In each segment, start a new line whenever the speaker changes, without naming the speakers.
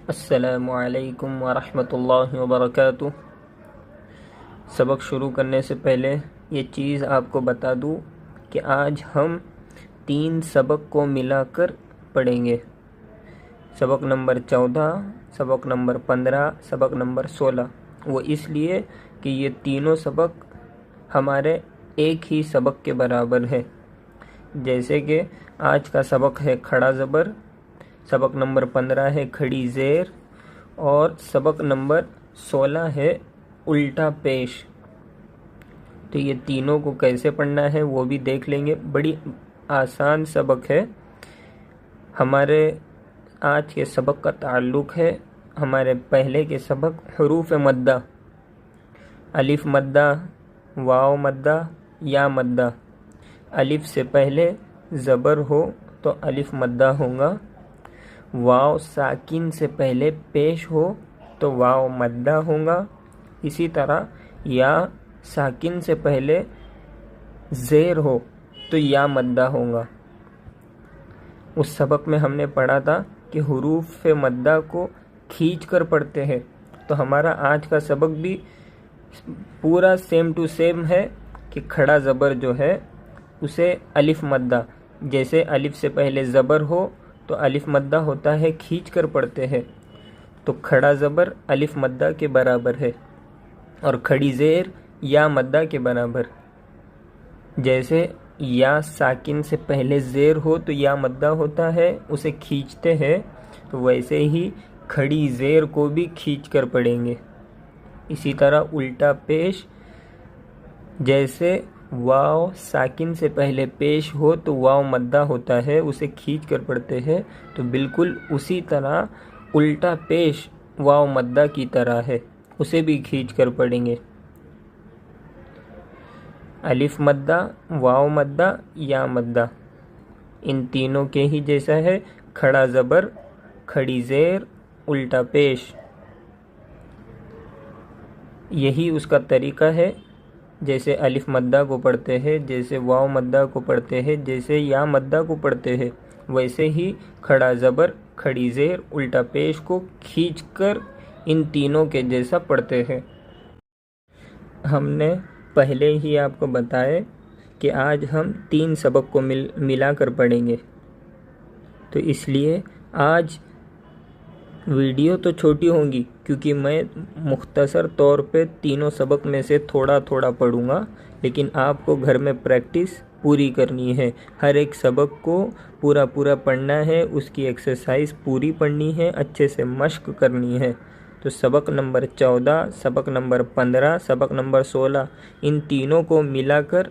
السلام علیکم ورحمۃ اللہ وبرکاتہ۔ سبق شروع کرنے سے پہلے یہ چیز آپ کو بتا دوں کہ آج ہم 3 سبق کو ملا کر پڑھیں گے۔ سبق نمبر 14، سبق نمبر 15، سبق نمبر 16۔ وہ اس لیے کہ یہ تینوں سبق ہمارے ایک ہی سبق کے برابر ہے۔ جیسے کہ آج کا سبق ہے کھڑا زبر، سبق نمبر 15 ہے کھڑی زیر، اور سبق نمبر 16 ہے الٹا پیش۔ تو یہ تینوں کو کیسے پڑھنا ہے وہ بھی دیکھ لیں گے۔ بڑی آسان سبق ہے۔ ہمارے آج کے سبق کا تعلق ہے ہمارے پہلے کے سبق حروف مدہ، الف مدہ، واو مدہ، یا مدہ۔ الف سے پہلے زبر ہو تو الف مدہ ہوگا، واو ساکن سے پہلے پیش ہو تو واو مدہ ہوگا، اسی طرح یا ساکن سے پہلے زیر ہو تو یا مدہ ہوگا۔ اس سبق میں ہم نے پڑھا تھا کہ حروف مدہ کو کھینچ کر پڑھتے ہیں، تو ہمارا آج کا سبق بھی پورا سیم ٹو سیم ہے کہ کھڑا زبر جو ہے اسے الف مدہ، جیسے الف سے پہلے زبر ہو تو الف مدہ ہوتا ہے، کھینچ کر پڑھتے ہیں، تو کھڑا زبر الف مدہ کے برابر ہے، اور کھڑی زیر یا مدہ کے برابر۔ جیسے یا ساکن سے پہلے زیر ہو تو یا مدہ ہوتا ہے، اسے کھینچتے ہیں، تو ویسے ہی کھڑی زیر کو بھی کھینچ کر پڑھیں گے۔ اسی طرح الٹا پیش، جیسے واو ساکن سے پہلے پیش ہو تو واو مدہ ہوتا ہے، اسے کھینچ کر پڑھتے ہیں، تو بالکل اسی طرح الٹا پیش واو مدہ کی طرح ہے، اسے بھی کھینچ کر پڑھیں گے۔ الف مدہ، واو مدہ، یا مدہ، ان تینوں کے ہی جیسا ہے کھڑا زبر، کھڑی زیر، الٹا پیش۔ یہی اس کا طریقہ ہے، جیسے الف مدہ کو پڑھتے ہیں، جیسے واو مدہ کو پڑھتے ہیں، جیسے یا مدہ کو پڑھتے ہیں، ویسے ہی کھڑا زبر، کھڑی زیر، الٹا پیش کو کھینچ کر ان تینوں کے جیسا پڑھتے ہیں۔ ہم نے پہلے ہی آپ کو بتائے کہ آج ہم 3 سبق کو ملا کر پڑھیں گے، تو اس لیے آج ویڈیو تو چھوٹی ہوں گی، کیونکہ میں مختصر طور پہ تینوں سبق میں سے تھوڑا تھوڑا پڑھوں گا، لیکن آپ کو گھر میں پریکٹس پوری کرنی ہے، ہر ایک سبق کو پورا پڑھنا ہے، اس کی ایکسرسائز پوری پڑھنی ہے، اچھے سے مشق کرنی ہے۔ تو سبق نمبر 14، سبق نمبر 15، سبق نمبر 16، ان تینوں کو ملا کر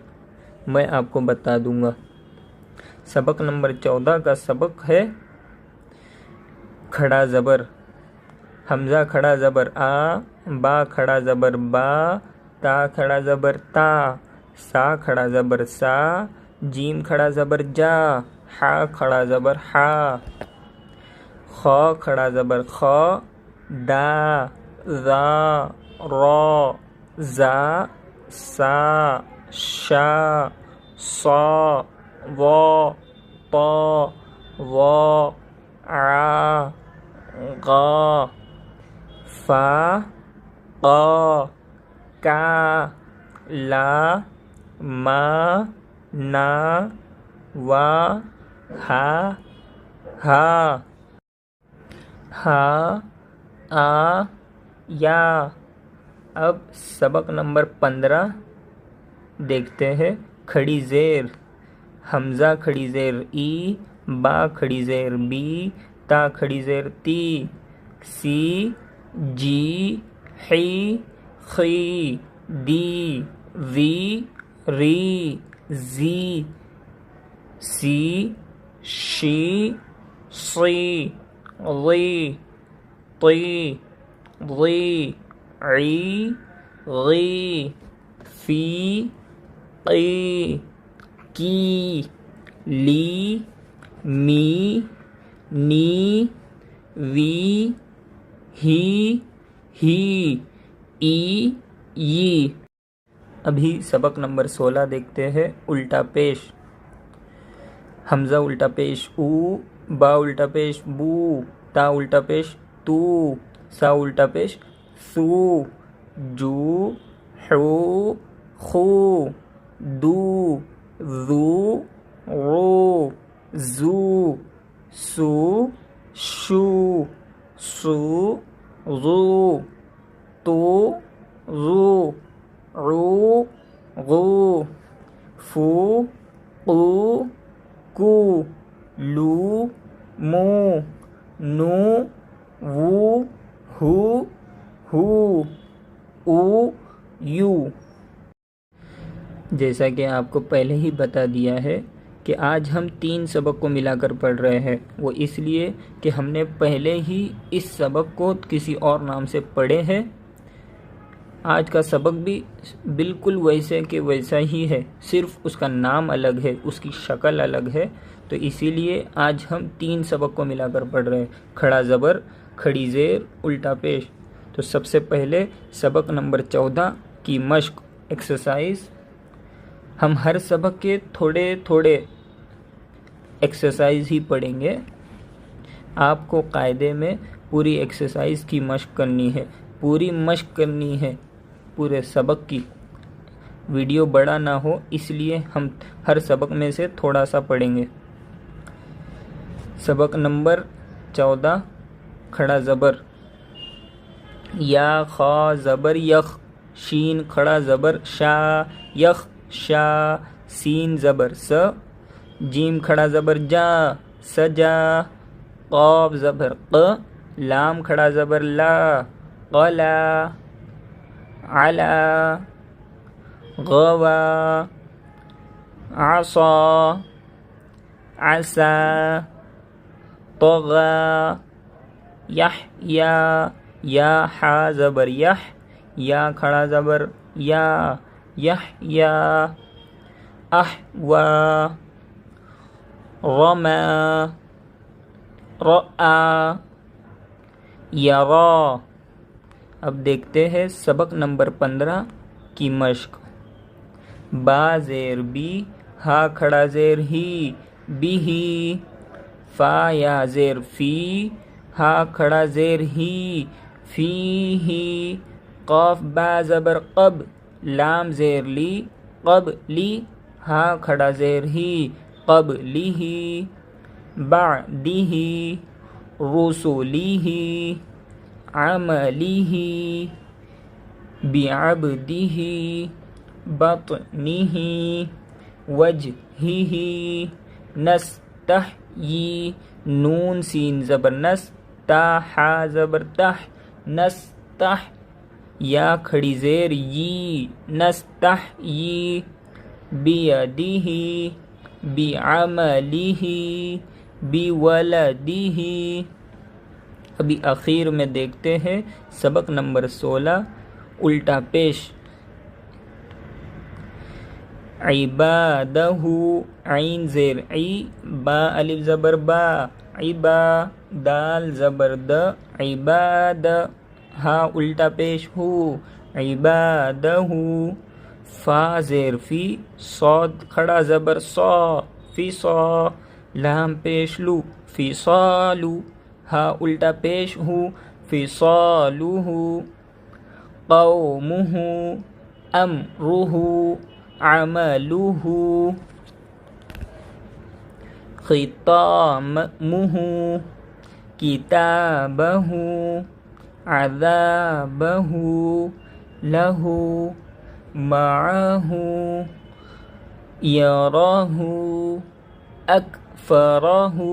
میں آپ کو بتا دوں گا۔ سبق نمبر 14 کا سبق ہے کھڑا زبر۔ حمزہ کھڑا زبر آ، با کھڑا زبر با، تا کھڑا زبر تا، سا کھڑا زبر سا، جیم کھڑا زبر جا، حا کھڑا زبر حا، خا کھڑا زبر خا، دا، ذا، را، زا، سا، شا، صا، وا، طا، وا، عا، غا، فا، قا، کا، لا، ما، نا، وا، ہا، ہا، ہا، آ، یا۔ اب سبق نمبر 15 دیکھتے ہیں۔ کھڑی زیر، حمزہ کھڑی زیر ای، با کھڑی زیر بی، تا کھڑی زیر تی، سی، جی، حی، خی، دی، وی، ری، زی، سی، شی، صی، ضی، طی، ضی، عی، غی، فی، قی، کی، لی، می، نی، وی، ہی، ای، ی۔ ابھی سبق نمبر 16 دیکھتے ہیں، الٹا پیش۔ حمزہ الٹا پیش او، با الٹا پیش بو، تا الٹا پیش تو، سا الٹا پیش سو، جو حو خو، دو ذو رو، زو سو شو، سو غو، تو غو، عو غو، فو قو کو، لو مو، نو وو ہو ہو، او یو۔ جیسا کہ آپ کو پہلے ہی بتا دیا ہے کہ آج ہم 3 سبق کو ملا کر پڑھ رہے ہیں، وہ اس لیے کہ ہم نے پہلے ہی اس سبق کو کسی اور نام سے پڑھے ہیں۔ آج کا سبق بھی بالکل ویسے کہ ویسا ہی ہے، صرف اس کا نام الگ ہے، اس کی شکل الگ ہے، تو اسی لیے آج ہم 3 سبق کو ملا کر پڑھ رہے ہیں، کھڑا زبر، کھڑی زیر، الٹا پیش۔ تو سب سے پہلے سبق نمبر 14 کی مشق، ایکسرسائز۔ ہم ہر سبق کے تھوڑے تھوڑے ایکسرسائز ہی پڑھیں گے، آپ کو قاعدے میں پوری ایکسرسائز کی مشق کرنی ہے، پوری مشق کرنی ہے پورے سبق کی۔ ویڈیو بڑا نہ ہو اس لیے ہم ہر سبق میں سے تھوڑا سا پڑھیں گے۔ سبق نمبر 14، کھڑا زبر، یا خا زبر یخ، شین کھڑا زبر شا، یخ شا، سین زبر س، جیم کھڑا زبر جا، سجا، قاف زبر ق، لام کھڑا زبر لا، قلا، علا، غوا، عصا، عسا، طغا، یحیا، یا حا زبر یح، یا کھڑا زبر یا، یحیا، احوا، رما، رآ، یرا۔ اب دیکھتے ہیں سبق نمبر 15 کی مشق۔ با زیر بی، ہا کھڑا زیر ہی، بھی، فا یا زیر فی، ہا کھڑا زیر ہی، فی ہی، قاف با زبر قب، لام زیر لی، قب لی، ہا کھڑا زیر ہی، قب لی ہی، بعدی ہی، رسولی ہی، عملی ہی، بعبدی ہی، بطنی ہی، وجہی ہی، نستحیی، نون سین زبر نس، تا حا زبر تح، نستح، یا کھڑی زیر یی، نستحیی، بیدیہ، بعملہ، بولدہ۔ ابھی اخیر میں دیکھتے ہیں سبق نمبر 16، الٹا پیش۔ عبادہ، عین زیر عی، با الف زبر با، عبا، دال زبر د، عباد، ہا الٹا پیش ہو، عبادہ، فا زیر فی، صاد کھڑا زبر صا، فی صا، لام پیش لو، فی صالو، ہا الٹا پیش ہو، فی صالوہ، قومہ، امرہ، عملہ، ختامہ، کتابہ، عذابہ، لہ، معہ، یراہ، اکفرہ۔